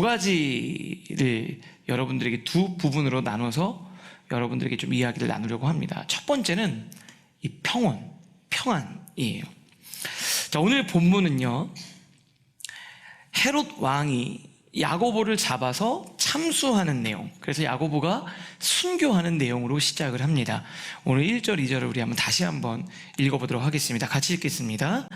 두 가지를 여러분들에게 두 부분으로 나눠서 여러분들에게 좀 이야기를 나누려고 합니다. 첫 번째는 이 평안이에요. 자, 오늘 본문은요, 헤롯 왕이 야고보를 잡아서 참수하는 내용, 그래서 야고보가 순교하는 내용으로 시작을 합니다. 오늘 1절, 2절을 우리 다시 한번 읽어보도록 하겠습니다. 같이 읽겠습니다.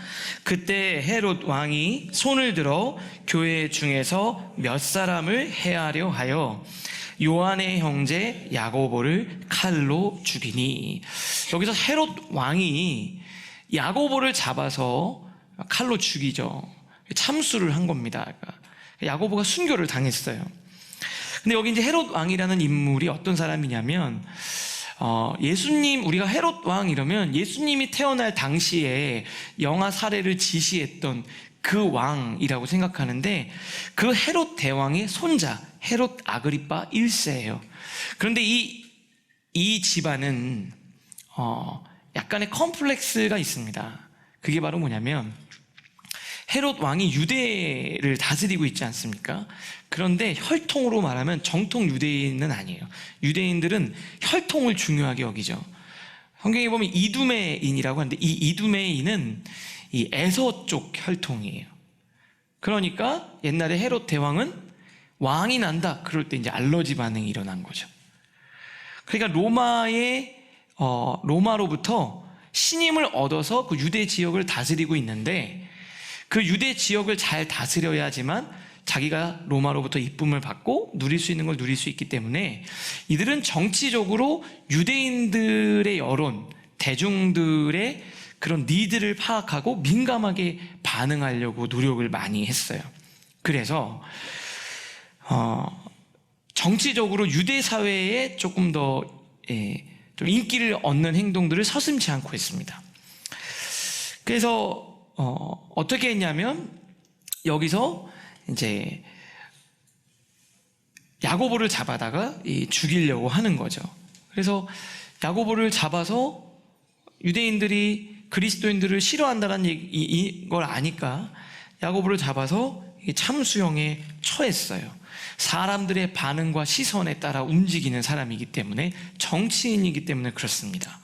그때 헤롯 왕이 손을 들어 교회 중에서 몇 사람을 해하려 하여 요한의 형제 야고보를 칼로 죽이니. 여기서 헤롯 왕이 야고보를 잡아서 칼로 죽이죠. 참수를 한 겁니다. 야고보가 순교를 당했어요. 근데 여기 이제 헤롯 왕이라는 인물이 어떤 사람이냐면, 예수님, 우리가 헤롯 왕 이러면 예수님이 태어날 당시에 영아 사례를 지시했던 그 왕이라고 생각하는데, 그 헤롯 대왕의 손자 헤롯 아그리파 1세예요. 그런데 이 집안은 약간의 컴플렉스가 있습니다. 그게 바로 뭐냐면, 헤롯 왕이 유대를 다스리고 있지 않습니까? 그런데 혈통으로 말하면 정통 유대인은 아니에요. 유대인들은 혈통을 중요하게 여기죠. 성경에 보면 이두메인이라고 하는데, 이 이두메인은 이 에서 쪽 혈통이에요. 그러니까 옛날에 헤롯 대왕은 왕이 난다, 그럴 때 이제 알러지 반응이 일어난 거죠. 그러니까 로마로부터 신임을 얻어서 그 유대 지역을 다스리고 있는데, 그 유대 지역을 잘 다스려야지만 자기가 로마로부터 이쁨을 받고 누릴 수 있는 걸 누릴 수 있기 때문에, 이들은 정치적으로 유대인들의 여론, 대중들의 그런 니드를 파악하고 민감하게 반응하려고 노력을 많이 했어요. 그래서 정치적으로 유대 사회에 조금 더 좀 인기를 얻는 행동들을 서슴지 않고 했습니다. 그래서 어떻게 했냐면, 여기서 이제 야고보를 잡아다가 죽이려고 하는 거죠. 그래서 야고보를 잡아서 유대인들이 그리스도인들을 싫어한다는 걸 아니까 야고보를 잡아서 참수형에 처했어요. 사람들의 반응과 시선에 따라 움직이는 사람이기 때문에, 정치인이기 때문에 그렇습니다.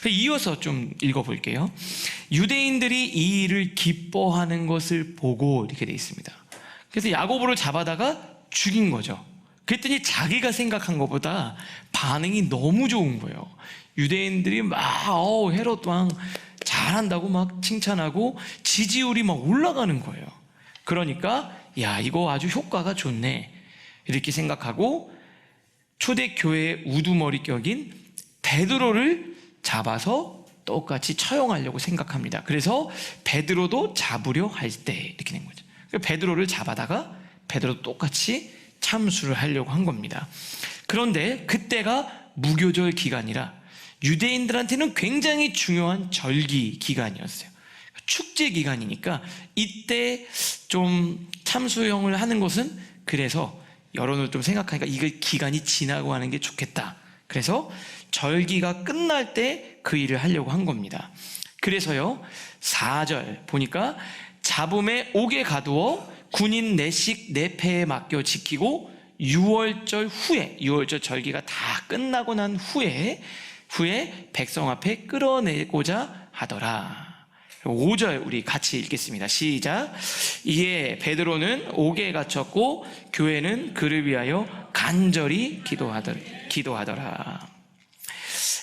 이어서 좀 읽어볼게요. 유대인들이 이 일을 기뻐하는 것을 보고, 이렇게 되어 있습니다. 그래서 야고보를 잡아다가 죽인 거죠. 그랬더니 자기가 생각한 것보다 반응이 너무 좋은 거예요. 유대인들이 막 헤롯 왕 잘한다고 막 칭찬하고 지지율이 막 올라가는 거예요. 그러니까 야, 이거 아주 효과가 좋네, 이렇게 생각하고 초대교회의 우두머리격인 베드로를 잡아서 똑같이 처형하려고 생각합니다. 그래서 베드로도 잡으려 할 때 이렇게 된 거죠. 베드로를 잡아다가 베드로도 똑같이 참수를 하려고 한 겁니다. 그런데 그때가 무교절 기간이라 유대인들한테는 굉장히 중요한 절기 기간이었어요. 축제 기간이니까 이때 좀 참수형을 하는 것은, 그래서 여론을 좀 생각하니까 이거 기간이 지나고 하는 게 좋겠다. 그래서 절기가 끝날 때 그 일을 하려고 한 겁니다. 그래서요, 4절 보니까 잡음에 옥에 가두어 군인 4씩 4패에 맡겨 지키고 6월절 후에, 6월절 절기가 다 끝나고 난 후에 백성 앞에 끌어내고자 하더라. 5절 우리 같이 읽겠습니다. 시작. 이에 베드로는 옥에 갇혔고 교회는 그를 위하여 간절히 기도하더라.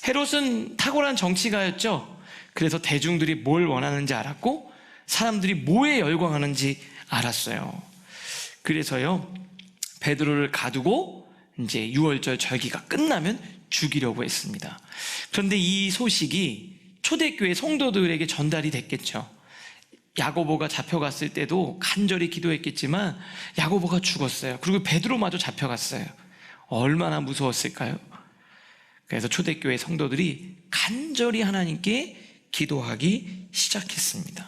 헤롯은 탁월한 정치가였죠. 그래서 대중들이 뭘 원하는지 알았고 사람들이 뭐에 열광하는지 알았어요. 그래서요, 베드로를 가두고 이제 6월절 절기가 끝나면 죽이려고 했습니다. 그런데 이 소식이 초대교회 성도들에게 전달이 됐겠죠. 야고보가 잡혀갔을 때도 간절히 기도했겠지만 야고보가 죽었어요. 그리고 베드로마저 잡혀갔어요. 얼마나 무서웠을까요? 그래서 초대교회 성도들이 간절히 하나님께 기도하기 시작했습니다.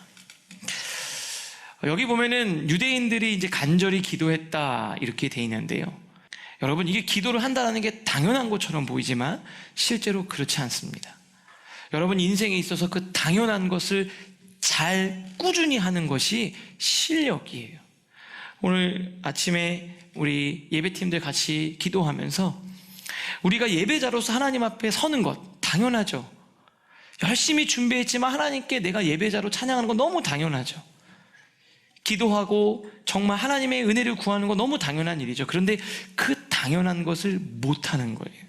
여기 보면은 유대인들이 이제 간절히 기도했다, 이렇게 돼 있는데요. 여러분, 이게 기도를 한다는 게 당연한 것처럼 보이지만 실제로 그렇지 않습니다. 여러분 인생에 있어서 그 당연한 것을 잘 꾸준히 하는 것이 실력이에요. 오늘 아침에 우리 예배팀들 같이 기도하면서 우리가 예배자로서 하나님 앞에 서는 것 당연하죠. 열심히 준비했지만 하나님께 내가 예배자로 찬양하는 건 너무 당연하죠. 기도하고 정말 하나님의 은혜를 구하는 건 너무 당연한 일이죠. 그런데 그 당연한 것을 못하는 거예요.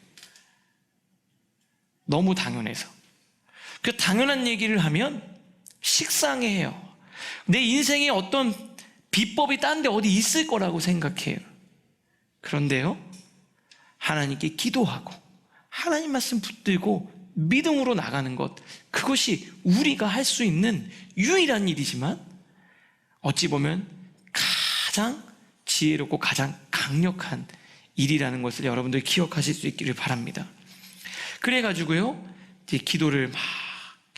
너무 당연해서. 그 당연한 얘기를 하면 식상해해요. 내 인생에 어떤 비법이 딴 데 어디 있을 거라고 생각해요. 그런데요, 하나님께 기도하고 하나님 말씀 붙들고 믿음으로 나가는 것, 그것이 우리가 할 수 있는 유일한 일이지만 어찌 보면 가장 지혜롭고 가장 강력한 일이라는 것을 여러분들이 기억하실 수 있기를 바랍니다. 그래가지고요, 이제 기도를 막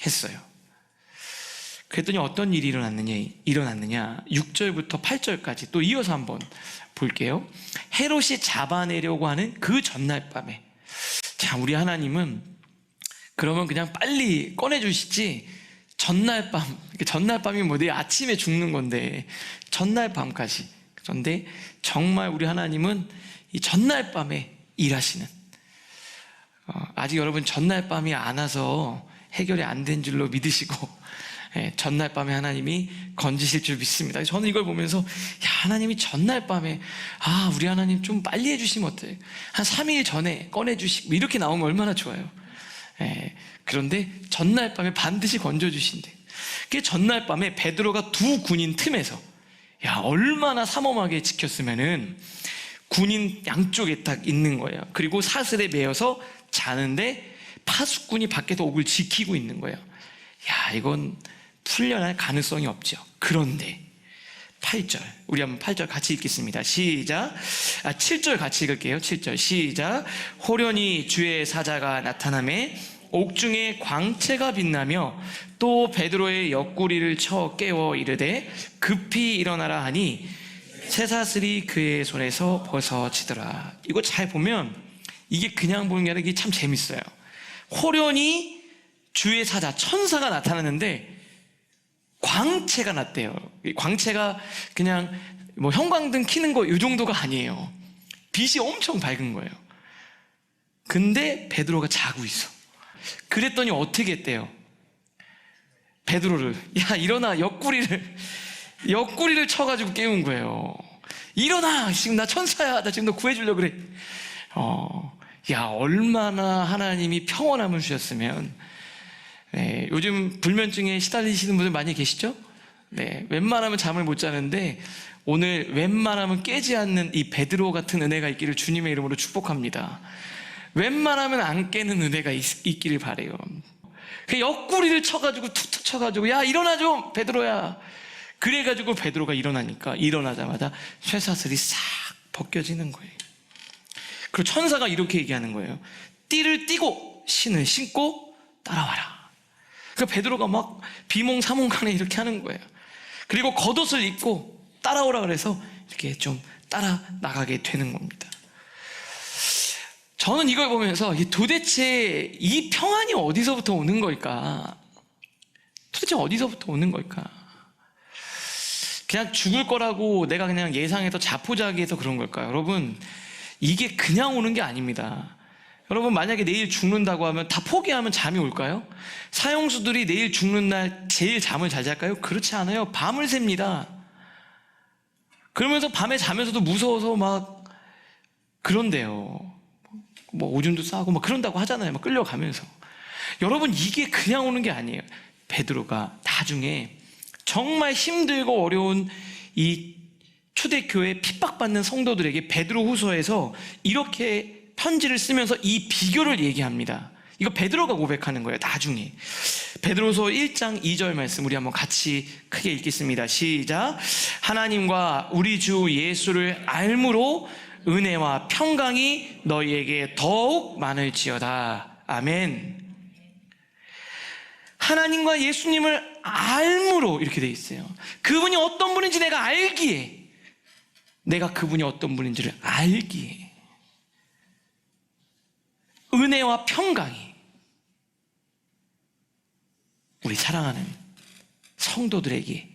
했어요. 그랬더니 어떤 일이 일어났느냐 6절부터 8절까지 또 이어서 한번 볼게요. 헤롯이 잡아내려고 하는 그 전날 밤에, 자, 우리 하나님은 그러면 그냥 빨리 꺼내주시지, 전날 밤이 뭐 내일 아침에 죽는 건데 전날 밤까지. 그런데 정말 우리 하나님은 이 전날 밤에 일하시는, 아직 여러분 전날 밤이 안 와서 해결이 안 된 줄로 믿으시고, 전날 밤에 하나님이 건지실 줄 믿습니다. 저는 이걸 보면서, 야, 하나님이 전날 밤에, 우리 하나님 좀 빨리 해주시면 어때요? 한 3일 전에 꺼내주시고 이렇게 나오면 얼마나 좋아요. 그런데 전날 밤에 반드시 건져주신대. 그게 전날 밤에 베드로가 두 군인 틈에서, 야, 얼마나 삼엄하게 지켰으면은 군인 양쪽에 딱 있는 거예요. 그리고 사슬에 매여서 자는데 파수꾼이 밖에서 옥을 지키고 있는 거예요. 야, 이건 풀려날 가능성이 없죠. 그런데 8절, 우리 한번 8절 같이 읽겠습니다. 시작. 7절 같이 읽을게요. 7절 시작. 호련히 주의 사자가 나타나매 옥중에 광채가 빛나며 또 베드로의 옆구리를 쳐 깨워 이르되 급히 일어나라 하니 쇠사슬이 그의 손에서 벗어지더라. 이거 잘 보면 이게 그냥 보는 게 아니라 이게 참 재밌어요. 호련히 주의 사자, 천사가 나타났는데 광채가 났대요. 광채가 그냥 뭐 형광등 켜는 거 이 정도가 아니에요. 빛이 엄청 밝은 거예요. 근데 베드로가 자고 있어. 그랬더니 어떻게 했대요? 베드로를, 야, 일어나. 옆구리를 쳐가지고 깨운 거예요. 일어나. 지금 나 천사야. 나 지금 너 구해주려고 그래. 야, 얼마나 하나님이 평온함을 주셨으면. 네, 요즘 불면증에 시달리시는 분들 많이 계시죠? 네, 웬만하면 잠을 못 자는데 오늘 웬만하면 깨지 않는 이 베드로 같은 은혜가 있기를 주님의 이름으로 축복합니다. 웬만하면 안 깨는 은혜가 있기를 바래요. 그 옆구리를 쳐가지고 툭툭 쳐가지고, 야, 일어나 좀 베드로야. 그래가지고 베드로가 일어나니까 일어나자마자 쇠사슬이 싹 벗겨지는 거예요. 그리고 천사가 이렇게 얘기하는 거예요. 띠를 띠고 신을 신고 따라와라. 그러니까 베드로가 막 비몽사몽간에 이렇게 하는 거예요. 그리고 겉옷을 입고 따라오라 그래서 이렇게 좀 따라 나가게 되는 겁니다. 저는 이걸 보면서 도대체 이 평안이 어디서부터 오는 걸까? 도대체 어디서부터 오는 걸까? 그냥 죽을 거라고 내가 그냥 예상해서 자포자기해서 그런 걸까요? 여러분, 이게 그냥 오는 게 아닙니다. 여러분, 만약에 내일 죽는다고 하면 다 포기하면 잠이 올까요? 사형수들이 내일 죽는 날 제일 잠을 잘 잘까요? 그렇지 않아요. 밤을 셉니다. 그러면서 밤에 자면서도 무서워서 막 그런데요. 뭐 오줌도 싸고 막 그런다고 하잖아요. 막 끌려가면서. 여러분, 이게 그냥 오는 게 아니에요. 베드로가 나중에 정말 힘들고 어려운 이 초대교회 핍박받는 성도들에게 베드로후서에서 이렇게 편지를 쓰면서 이 비교를 얘기합니다. 이거 베드로가 고백하는 거예요. 나중에 베드로서 1장 2절 말씀 우리 한번 같이 크게 읽겠습니다. 시작. 하나님과 우리 주 예수를 알므로 은혜와 평강이 너희에게 더욱 많을지어다. 아멘. 하나님과 예수님을 알므로 이렇게 돼 있어요. 그분이 어떤 분인지 내가 알기에, 내가 그분이 어떤 분인지를 알기에 은혜와 평강이 우리 사랑하는 성도들에게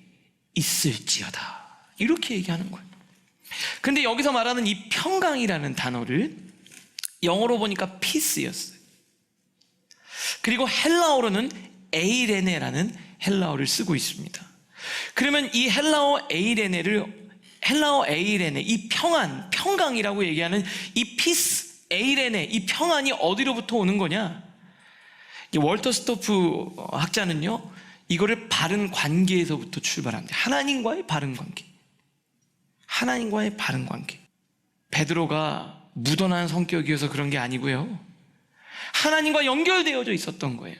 있을지어다. 이렇게 얘기하는 거예요. 근데 여기서 말하는 이 평강이라는 단어를 영어로 보니까 peace였어요. 그리고 헬라어로는 에이레네라는 헬라어를 쓰고 있습니다. 그러면 이 헬라어 에이레네, 이 평안, 평강이라고 얘기하는 이 피스, 에이레네, 이 평안이 어디로부터 오는 거냐? 월터 스토프 학자는요, 이거를 바른 관계에서부터 출발합니다. 하나님과의 바른 관계. 하나님과의 바른 관계. 베드로가 무던한 성격이어서 그런 게 아니고요, 하나님과 연결되어져 있었던 거예요.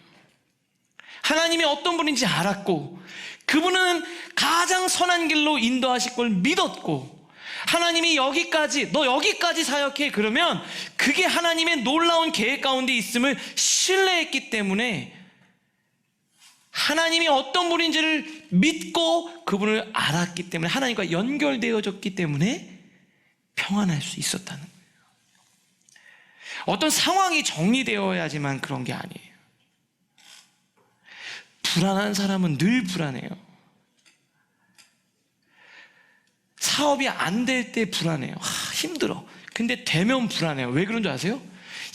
하나님이 어떤 분인지 알았고, 그분은 가장 선한 길로 인도하실 걸 믿었고, 하나님이 너 여기까지 사역해, 그러면 그게 하나님의 놀라운 계획 가운데 있음을 신뢰했기 때문에 하나님이 어떤 분인지를 믿고 그분을 알았기 때문에, 하나님과 연결되어졌기 때문에 평안할 수 있었다는 거예요. 어떤 상황이 정리되어야지만 그런 게 아니에요. 불안한 사람은 늘 불안해요. 사업이 안 될 때 불안해요. 힘들어. 근데 되면 불안해요. 왜 그런 줄 아세요?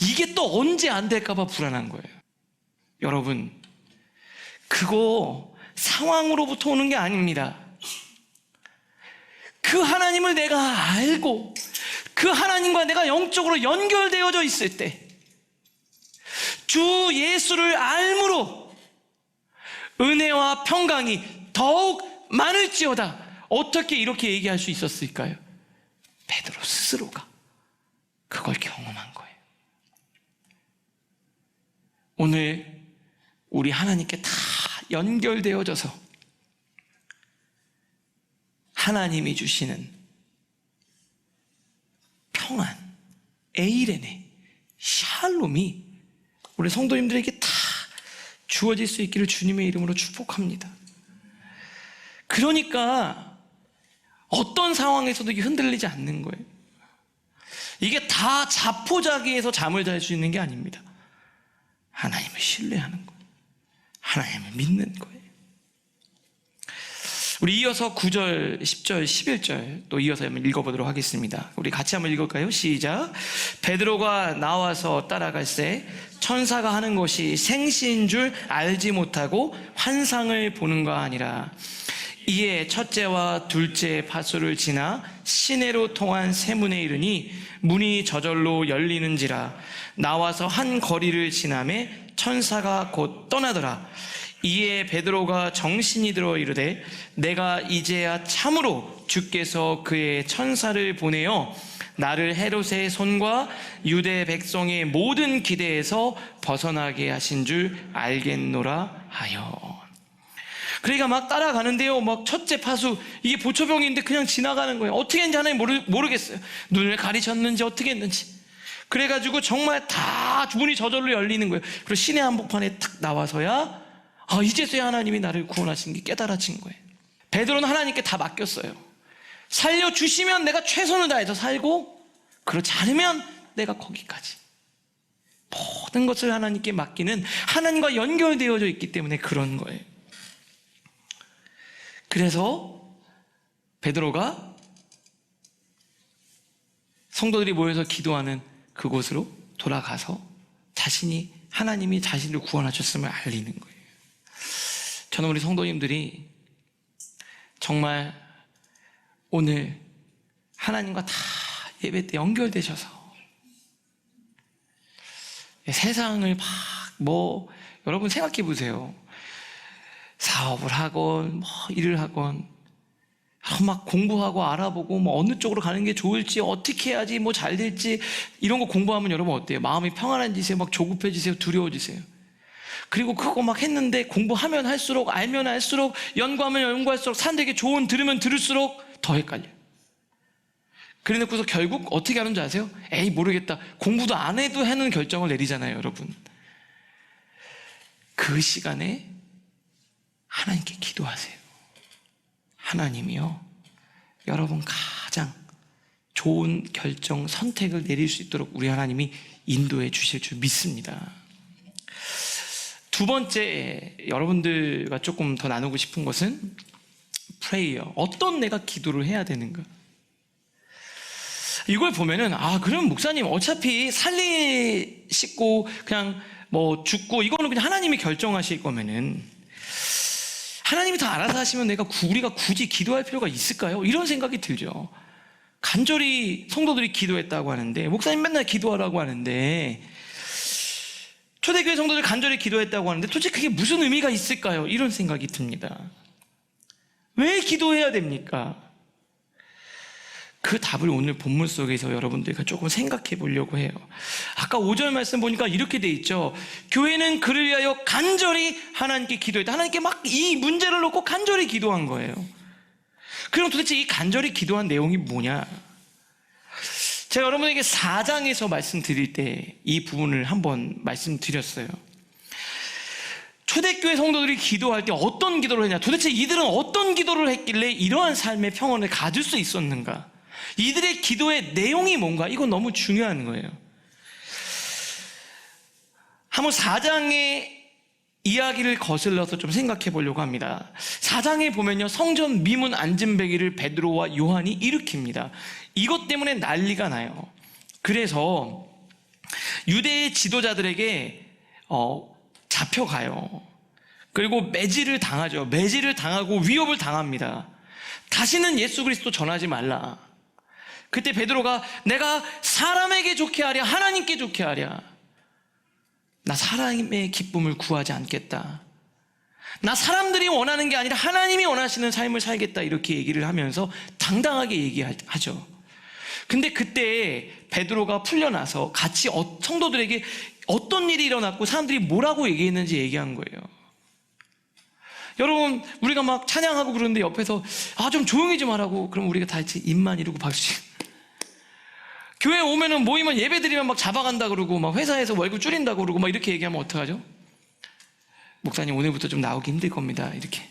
이게 또 언제 안 될까 봐 불안한 거예요. 여러분, 그거 상황으로부터 오는 게 아닙니다. 그 하나님을 내가 알고 그 하나님과 내가 영적으로 연결되어져 있을 때, 주 예수를 알므로 은혜와 평강이 더욱 많을지어다. 어떻게 이렇게 얘기할 수 있었을까요? 베드로 스스로가 그걸 경험한 거예요. 오늘 우리 하나님께 다 연결되어져서 하나님이 주시는 평안, 에이레네, 샬롬이 우리 성도님들에게 다 주어질 수 있기를 주님의 이름으로 축복합니다. 그러니까 어떤 상황에서도 이게 흔들리지 않는 거예요. 이게 다 자포자기해서 잠을 잘 수 있는 게 아닙니다. 하나님을 신뢰하는 거예요. 하나님을 믿는 거예요. 우리 이어서 9절, 10절, 11절 또 이어서 한번 읽어보도록 하겠습니다. 우리 같이 한번 읽을까요? 시작. 베드로가 나와서 따라갈새 천사가 하는 것이 생시인 줄 알지 못하고 환상을 보는가 아니라, 이에 첫째와 둘째 파수를 지나 시내로 통한 세문에 이르니 문이 저절로 열리는지라. 나와서 한 거리를 지나매 천사가 곧 떠나더라. 이에 베드로가 정신이 들어 이르되, 내가 이제야 참으로 주께서 그의 천사를 보내어 나를 헤롯의 손과 유대 백성의 모든 기대에서 벗어나게 하신 줄 알겠노라 하여. 그러니까 막 따라가는데요, 막 첫째 파수, 이게 보초병인데 그냥 지나가는 거예요. 어떻게 했는지 하나님 모르겠어요. 눈을 가리셨는지 어떻게 했는지. 그래가지고 정말 다 문이 저절로 열리는 거예요. 그리고 시내 한복판에 탁 나와서야 이제서야 하나님이 나를 구원하신 게 깨달아진 거예요. 베드로는 하나님께 다 맡겼어요. 살려주시면 내가 최선을 다해서 살고, 그렇지 않으면 내가 거기까지. 모든 것을 하나님께 맡기는, 하나님과 연결되어져 있기 때문에 그런 거예요. 그래서 베드로가 성도들이 모여서 기도하는 그곳으로 돌아가서 하나님이 자신을 구원하셨음을 알리는 거예요. 저는 우리 성도님들이 정말 오늘 하나님과 다 예배 때 연결되셔서 세상을 여러분 생각해 보세요. 사업을 하건 일을 하건 막 공부하고 알아보고 어느 쪽으로 가는 게 좋을지, 어떻게 해야지 잘 될지, 이런 거 공부하면 여러분 어때요? 마음이 평안해지세요? 막 조급해지세요? 두려워지세요? 그리고 그거 막 했는데 공부하면 할수록, 알면 알수록, 연구하면 연구할수록, 사람들에게 조언 들으면 들을수록 더 헷갈려요. 그래 놓고서 결국 어떻게 하는 줄 아세요? 에이 모르겠다, 공부도 안 해도 하는 결정을 내리잖아요. 여러분, 그 시간에 하나님께 기도하세요. 하나님이요, 여러분 가장 좋은 결정, 선택을 내릴 수 있도록 우리 하나님이 인도해 주실 줄 믿습니다. 두 번째, 여러분들과 조금 더 나누고 싶은 것은 프레이어. 어떤 내가 기도를 해야 되는가? 이걸 보면은 그럼 목사님 어차피 살리시고 그냥 뭐 죽고 이거는 그냥 하나님이 결정하실 거면은 하나님이 다 알아서 하시면 우리가 굳이 기도할 필요가 있을까요? 이런 생각이 들죠. 간절히 성도들이 기도했다고 하는데, 목사님 맨날 기도하라고 하는데, 초대교회 성도들 간절히 기도했다고 하는데 도대체 그게 무슨 의미가 있을까요? 이런 생각이 듭니다. 왜 기도해야 됩니까? 그 답을 오늘 본문 속에서 여러분들과 조금 생각해 보려고 해요. 아까 5절 말씀 보니까 이렇게 돼 있죠. 교회는 그를 위하여 간절히 하나님께 기도했다. 하나님께 막 이 문제를 놓고 간절히 기도한 거예요. 그럼 도대체 이 간절히 기도한 내용이 뭐냐? 제가 여러분에게 4장에서 말씀드릴 때 이 부분을 한번 말씀드렸어요. 초대교회 성도들이 기도할 때 어떤 기도를 했냐? 도대체 이들은 어떤 기도를 했길래 이러한 삶의 평온을 가질 수 있었는가? 이들의 기도의 내용이 뭔가? 이건 너무 중요한 거예요. 한번 4장의 이야기를 거슬러서 좀 생각해 보려고 합니다. 4장에 보면요, 성전 미문 안진뱅이를 베드로와 요한이 일으킵니다. 이것 때문에 난리가 나요. 그래서 유대의 지도자들에게 잡혀가요. 그리고 매질을 당하죠. 매질을 당하고 위협을 당합니다. 다시는 예수 그리스도 전하지 말라. 그때 베드로가 내가 사람에게 좋게 하랴 하나님께 좋게 하랴, 나 사람의 기쁨을 구하지 않겠다, 나 사람들이 원하는 게 아니라 하나님이 원하시는 삶을 살겠다, 이렇게 얘기를 하면서 당당하게 얘기하죠. 근데 그때 베드로가 풀려나서 같이 성도들에게 어떤 일이 일어났고 사람들이 뭐라고 얘기했는지 얘기한 거예요. 여러분, 우리가 막 찬양하고 그러는데 옆에서 좀 조용히 좀 하라고 그럼 우리가 다 입만 이러고 박수. 교회 오면은 모이면 예배 드리면 막 잡아간다 그러고 막 회사에서 월급 줄인다 그러고 막 이렇게 얘기하면 어떡하죠? 목사님 오늘부터 좀 나오기 힘들 겁니다, 이렇게.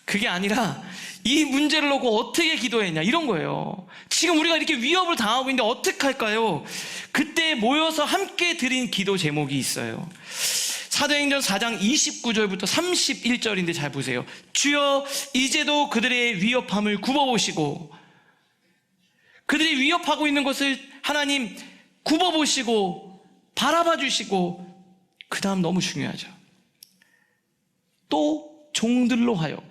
그게 아니라 이 문제를 놓고 어떻게 기도했냐, 이런 거예요. 지금 우리가 이렇게 위협을 당하고 있는데 어떻게 할까요? 그때 모여서 함께 드린 기도 제목이 있어요. 사도행전 4장 29절부터 31절인데 잘 보세요. 주여 이제도 그들의 위협함을 굽어보시고, 그들이 위협하고 있는 것을 하나님 굽어보시고 바라봐 주시고, 그 다음 너무 중요하죠. 또 종들로 하여금,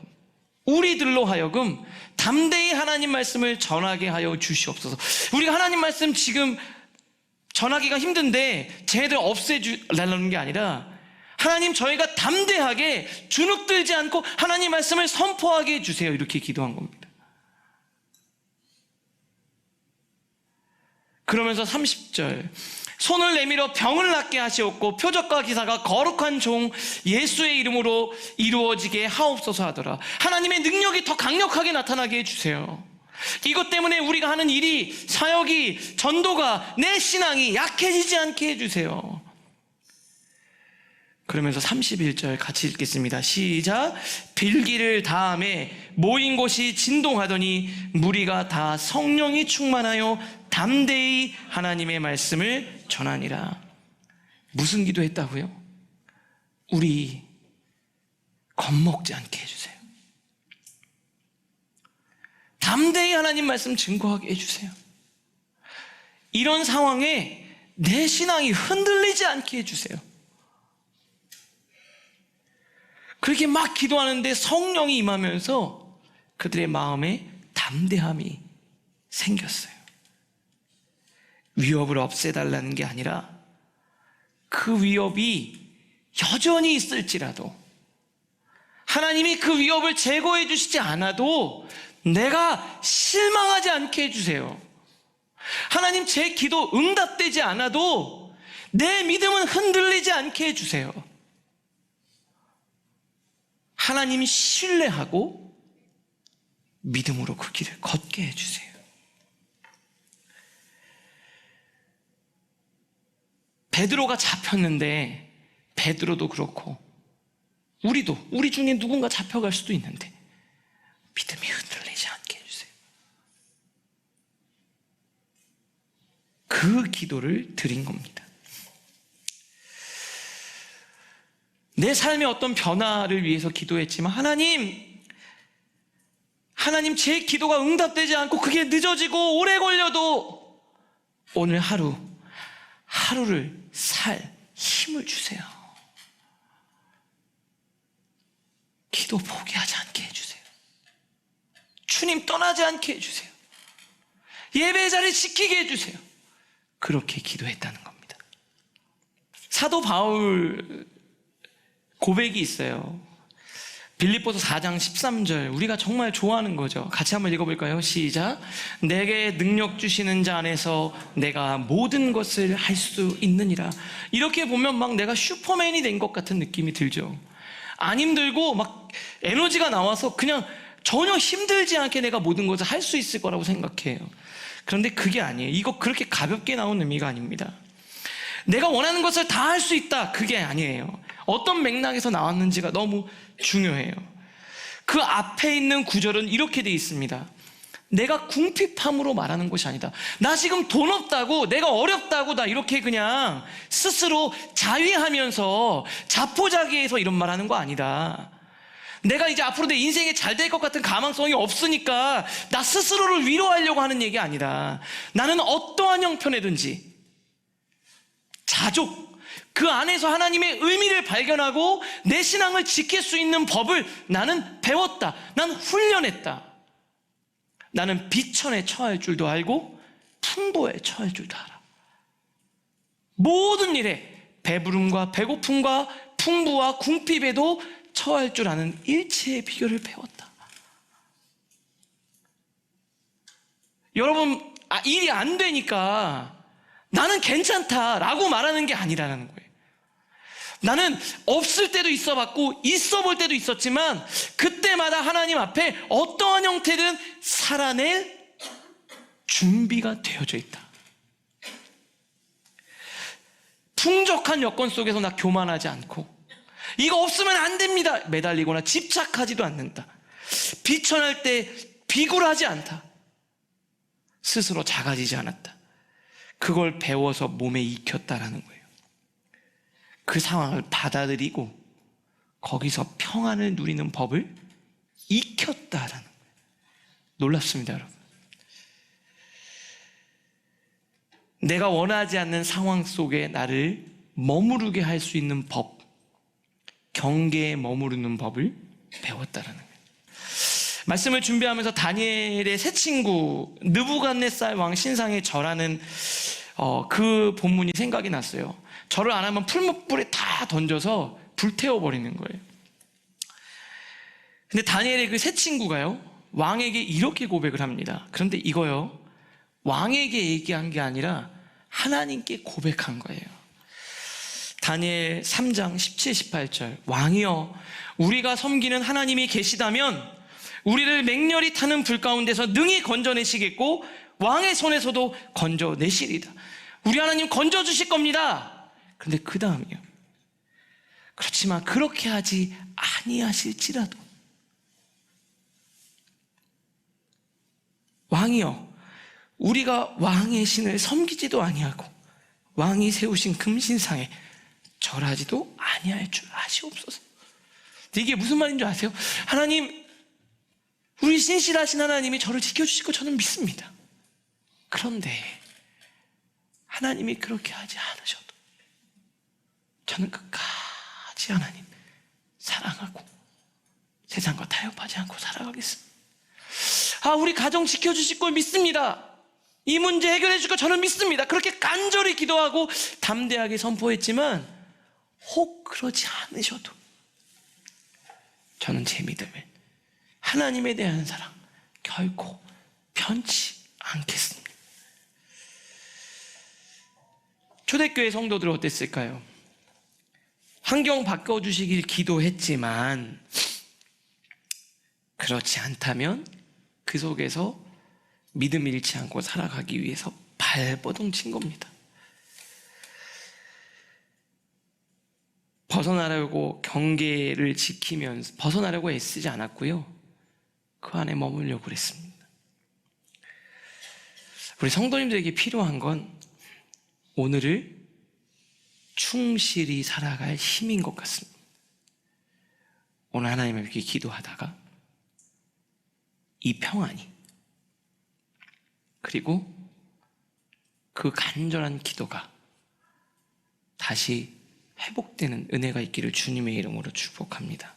우리들로 하여금 담대히 하나님 말씀을 전하게 하여 주시옵소서. 우리가 하나님 말씀 지금 전하기가 힘든데 쟤네들 없애달라는 게 아니라, 하나님 저희가 담대하게 주눅들지 않고 하나님 말씀을 선포하게 해주세요, 이렇게 기도한 겁니다. 그러면서 30절, 손을 내밀어 병을 낫게 하시옵고 표적과 기사가 거룩한 종 예수의 이름으로 이루어지게 하옵소서 하더라. 하나님의 능력이 더 강력하게 나타나게 해주세요. 이것 때문에 우리가 하는 일이, 사역이, 전도가, 내 신앙이 약해지지 않게 해주세요. 그러면서 31절 같이 읽겠습니다. 시작. 빌기를 다음에 모인 곳이 진동하더니 무리가 다 성령이 충만하여 담대히 하나님의 말씀을 전하니라. 무슨 기도했다고요? 우리 겁먹지 않게 해주세요. 담대히 하나님 말씀 증거하게 해주세요. 이런 상황에 내 신앙이 흔들리지 않게 해주세요. 그렇게 막 기도하는데 성령이 임하면서 그들의 마음에 담대함이 생겼어요. 위협을 없애달라는 게 아니라 그 위협이 여전히 있을지라도, 하나님이 그 위협을 제거해 주시지 않아도 내가 실망하지 않게 해주세요. 하나님 제 기도 응답되지 않아도 내 믿음은 흔들리지 않게 해주세요. 하나님 신뢰하고 믿음으로 그 길을 걷게 해주세요. 베드로가 잡혔는데, 베드로도 그렇고 우리 중에 누군가 잡혀갈 수도 있는데 믿음이 흔들리지 않게 해주세요. 그 기도를 드린 겁니다. 내 삶의 어떤 변화를 위해서 기도했지만, 하나님 하나님, 제 기도가 응답되지 않고 그게 늦어지고 오래 걸려도 오늘 하루를 살 힘을 주세요. 기도 포기하지 않게 해주세요. 주님 떠나지 않게 해주세요. 예배 자리 지키게 해주세요. 그렇게 기도했다는 겁니다. 사도 바울 고백이 있어요. 빌립보서 4장 13절, 우리가 정말 좋아하는 거죠. 같이 한번 읽어볼까요? 시작. 내게 능력 주시는 자 안에서 내가 모든 것을 할 수 있느니라. 이렇게 보면 막 내가 슈퍼맨이 된 것 같은 느낌이 들죠. 안 힘들고 막 에너지가 나와서 그냥 전혀 힘들지 않게 내가 모든 것을 할 수 있을 거라고 생각해요. 그런데 그게 아니에요. 이거 그렇게 가볍게 나온 의미가 아닙니다. 내가 원하는 것을 다 할 수 있다, 그게 아니에요. 어떤 맥락에서 나왔는지가 너무 중요해요. 그 앞에 있는 구절은 이렇게 되어 있습니다. 내가 궁핍함으로 말하는 것이 아니다. 나 지금 돈 없다고, 내가 어렵다고, 나 이렇게 그냥 스스로 자위하면서 자포자기해서 이런 말 하는 거 아니다. 내가 이제 앞으로 내 인생에 잘 될 것 같은 가망성이 없으니까 나 스스로를 위로하려고 하는 얘기 아니다. 나는 어떠한 형편이든지 자족, 그 안에서 하나님의 의미를 발견하고 내 신앙을 지킬 수 있는 법을 나는 배웠다. 난 훈련했다. 나는 비천에 처할 줄도 알고 풍부에 처할 줄도 알아. 모든 일에 배부름과 배고픔과 풍부와 궁핍에도 처할 줄 아는 일체의 비결을 배웠다. 여러분, 일이 안 되니까 나는 괜찮다라고 말하는 게 아니라는 거예요. 나는 없을 때도 있어 봤고 있어 볼 때도 있었지만 그때마다 하나님 앞에 어떠한 형태든 살아낼 준비가 되어져 있다. 풍족한 여건 속에서 나 교만하지 않고 이거 없으면 안 됩니다 매달리거나 집착하지도 않는다. 비천할 때 비굴하지 않다. 스스로 작아지지 않았다. 그걸 배워서 몸에 익혔다라는 거예요. 그 상황을 받아들이고 거기서 평안을 누리는 법을 익혔다라는 거예요. 놀랍습니다, 여러분. 내가 원하지 않는 상황 속에 나를 머무르게 할 수 있는 법, 경계에 머무르는 법을 배웠다라는 거예요. 말씀을 준비하면서 다니엘의 새 친구 느부갓네살 왕 신상에 절하는 그 본문이 생각이 났어요. 절을 안 하면 풀무불에 다 던져서 불태워버리는 거예요. 근데 다니엘의 그 새 친구가요, 왕에게 이렇게 고백을 합니다. 그런데 이거요, 왕에게 얘기한 게 아니라 하나님께 고백한 거예요. 다니엘 3장 17, 18절. 왕이여, 우리가 섬기는 하나님이 계시다면 우리를 맹렬히 타는 불 가운데서 능히 건져내시겠고 왕의 손에서도 건져내시리다. 우리 하나님 건져주실 겁니다. 그런데 그 다음이요, 그렇지만 그렇게 하지 아니하실지라도 왕이여, 우리가 왕의 신을 섬기지도 아니하고 왕이 세우신 금신상에 절하지도 아니할 줄 아시옵소서. 이게 무슨 말인 줄 아세요? 하나님, 우리 신실하신 하나님이 저를 지켜주실 거 저는 믿습니다. 그런데 하나님이 그렇게 하지 않으셔도 저는 끝까지 하나님 사랑하고 세상과 타협하지 않고 살아가겠습니다. 우리 가정 지켜주실 걸 믿습니다. 이 문제 해결해 줄 거 저는 믿습니다. 그렇게 간절히 기도하고 담대하게 선포했지만 혹 그러지 않으셔도 저는 제 믿음을, 하나님에 대한 사랑 결코 변치 않겠습니다. 초대교회 성도들은 어땠을까요? 환경 바꿔주시길 기도했지만 그렇지 않다면 그 속에서 믿음 잃지 않고 살아가기 위해서 발버둥 친 겁니다. 벗어나려고 경계를 지키면서 벗어나려고 애쓰지 않았고요, 그 안에 머물려고 그랬습니다. 우리 성도님들에게 필요한 건 오늘을 충실히 살아갈 힘인 것 같습니다. 오늘 하나님 앞에 기도하다가 이 평안이, 그리고 그 간절한 기도가 다시 회복되는 은혜가 있기를 주님의 이름으로 축복합니다.